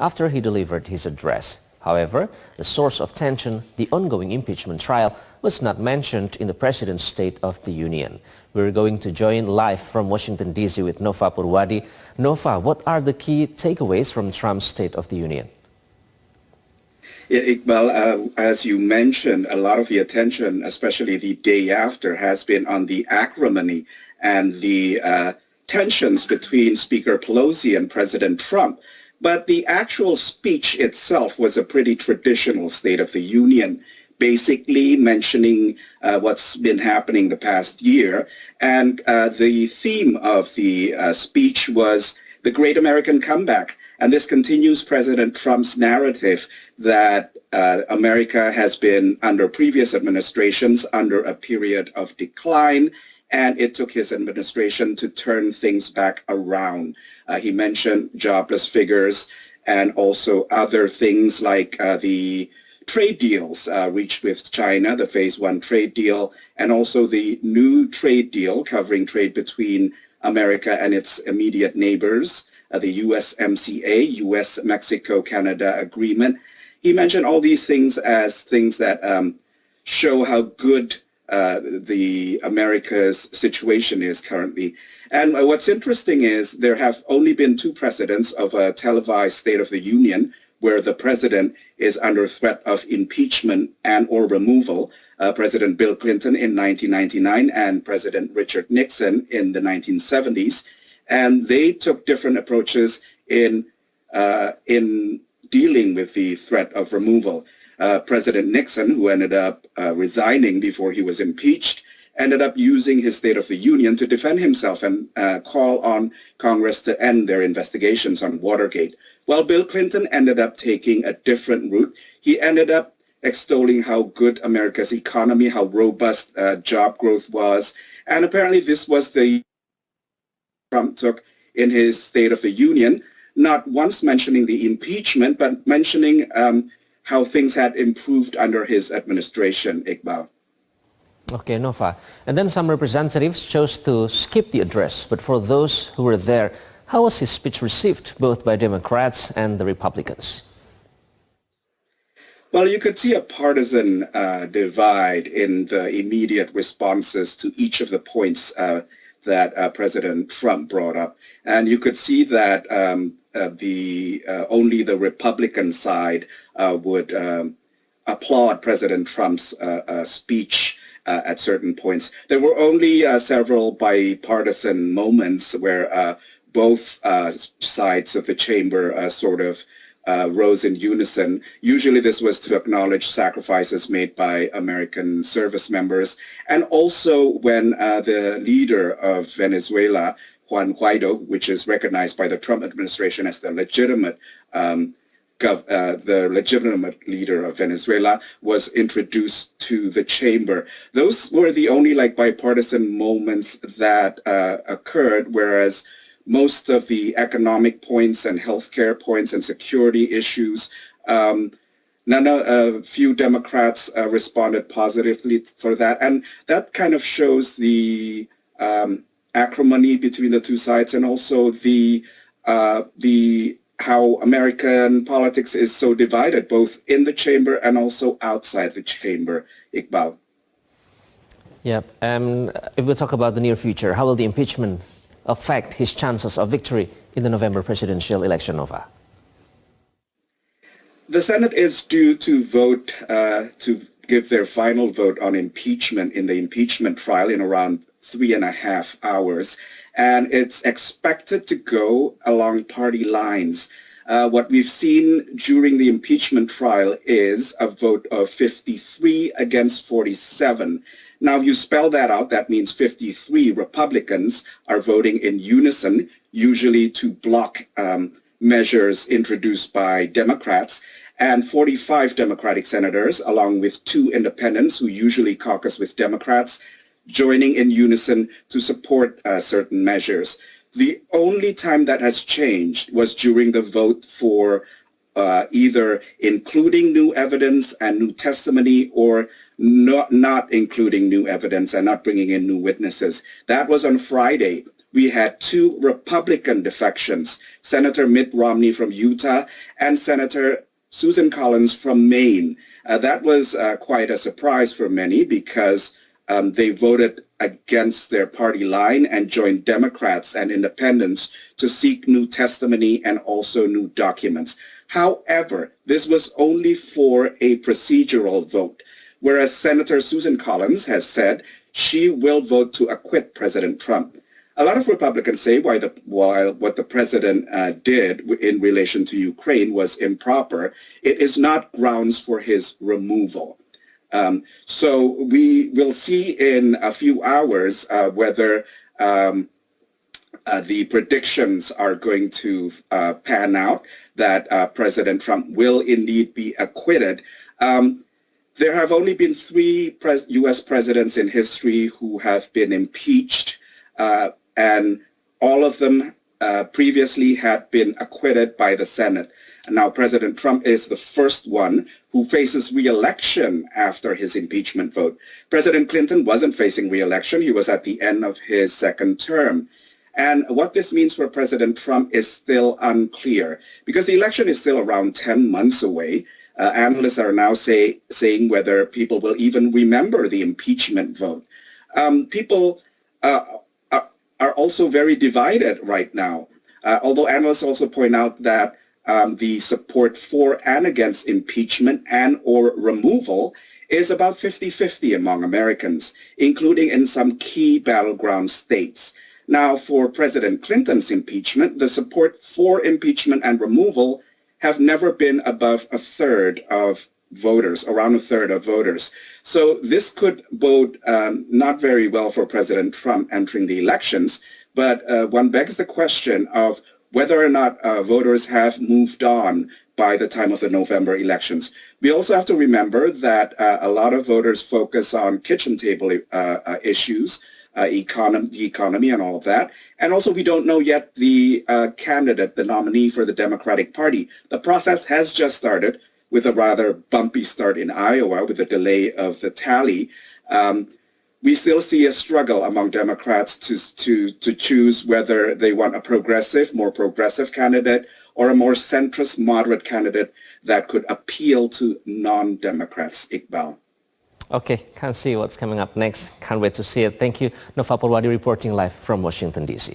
after he delivered his address. However, the source of tension, the ongoing impeachment trial, was not mentioned in the President's State of the Union. We're going to join live from Washington, D.C. with Nova Poerwadi. Nova, what are the key takeaways from Trump's State of the Union? Yeah, Iqbal, as you mentioned, a lot of the attention, especially the day after, has been on the acrimony and the tensions between Speaker Pelosi and President Trump. But the actual speech itself was a pretty traditional State of the Union, basically mentioning what's been happening the past year. And the theme of the speech was the Great American Comeback. And this continues President Trump's narrative that America has been, under previous administrations, under a period of decline, and it took his administration to turn things back around. He mentioned jobless figures and also other things like the trade deals reached with China, the Phase 1 trade deal, and also the new trade deal covering trade between America and its immediate neighbors, the USMCA, US-Mexico-Canada Agreement. He mentioned all these things as things that show how good the America's situation is currently. And what's interesting is there have only been two precedents of a televised State of the Union where the president is under threat of impeachment and or removal. President Bill Clinton in 1999 and President Richard Nixon in the 1970s. And they took different approaches in dealing with the threat of removal. President Nixon, who ended up resigning before he was impeached, ended up using his State of the Union to defend himself and call on Congress to end their investigations on Watergate. While Bill Clinton ended up taking a different route. He ended up extolling how good America's economy, how robust job growth was. And apparently this was the Trump took in his State of the Union, not once mentioning the impeachment, but mentioning how things had improved under his administration, Iqbal. Okay, Nova. And then some representatives chose to skip the address. But for those who were there, how was his speech received, both by Democrats and the Republicans? Well, you could see a partisan divide in the immediate responses to each of the points that President Trump brought up. And you could see that only the Republican side would applaud President Trump's speech at certain points. There were only several bipartisan moments where both sides of the chamber sort of rose in unison. Usually this was to acknowledge sacrifices made by American service members, and also when the leader of Venezuela, Juan Guaido, which is recognized by the Trump administration as the legitimate leader of Venezuela, was introduced to the chamber. Those were the only bipartisan moments that occurred, whereas most of the economic points and healthcare points and security issues, a few Democrats responded positively for that. And that kind of shows the acrimony between the two sides, and also the how American politics is so divided, both in the chamber and also outside the chamber, Iqbal. Yeah, if we talk about the near future, how will the impeachment affect his chances of victory in the November presidential election, Nova? The Senate is due to vote to give their final vote on impeachment in the impeachment trial in around 3.5 hours, and it's expected to go along party lines. What we've seen during the impeachment trial is a vote of 53 against 47. Now, if you spell that out, that means 53 Republicans are voting in unison, usually to block measures introduced by Democrats, and 45 Democratic senators, along with 2 independents who usually caucus with Democrats, joining in unison to support certain measures. The only time that has changed was during the vote for either including new evidence and new testimony, or not including new evidence and not bringing in new witnesses. That was on Friday, we had two Republican defections, Senator Mitt Romney from Utah and Senator Susan Collins from Maine. That was quite a surprise for many because they voted against their party line and joined Democrats and independents to seek new testimony and also new documents. However, this was only for a procedural vote, whereas Senator Susan Collins has said she will vote to acquit President Trump. A lot of Republicans say while what the president did in relation to Ukraine was improper, it is not grounds for his removal. So we will see in a few hours whether the predictions are going to pan out that President Trump will indeed be acquitted. There have only been three U.S. presidents in history who have been impeached, and all of them previously had been acquitted by the Senate. And now President Trump is the first one who faces re-election after his impeachment vote. President Clinton wasn't facing re-election. He was at the end of his second term. And what this means for President Trump is still unclear because the election is still around 10 months away. Analysts are now saying whether people will even remember the impeachment vote. People are also very divided right now, although analysts also point out that the support for and against impeachment and or removal is about 50-50 among Americans, including in some key battleground states. Now, for President Clinton's impeachment, the support for impeachment and removal have never been above a third of voters, around a third of voters. So this could bode not very well for President Trump entering the elections, but one begs the question of whether or not voters have moved on by the time of the November elections. We also have to remember that a lot of voters focus on kitchen table issues, the economy and all of that. And also we don't know yet the candidate, the nominee for the Democratic Party. The process has just started with a rather bumpy start in Iowa with the delay of the tally. We still see a struggle among Democrats to choose whether they want a more progressive candidate or a more centrist, moderate candidate that could appeal to non-Democrats, Iqbal. Okay, can't see what's coming up next. Can't wait to see it. Thank you. Poerwadi reporting live from Washington, D.C.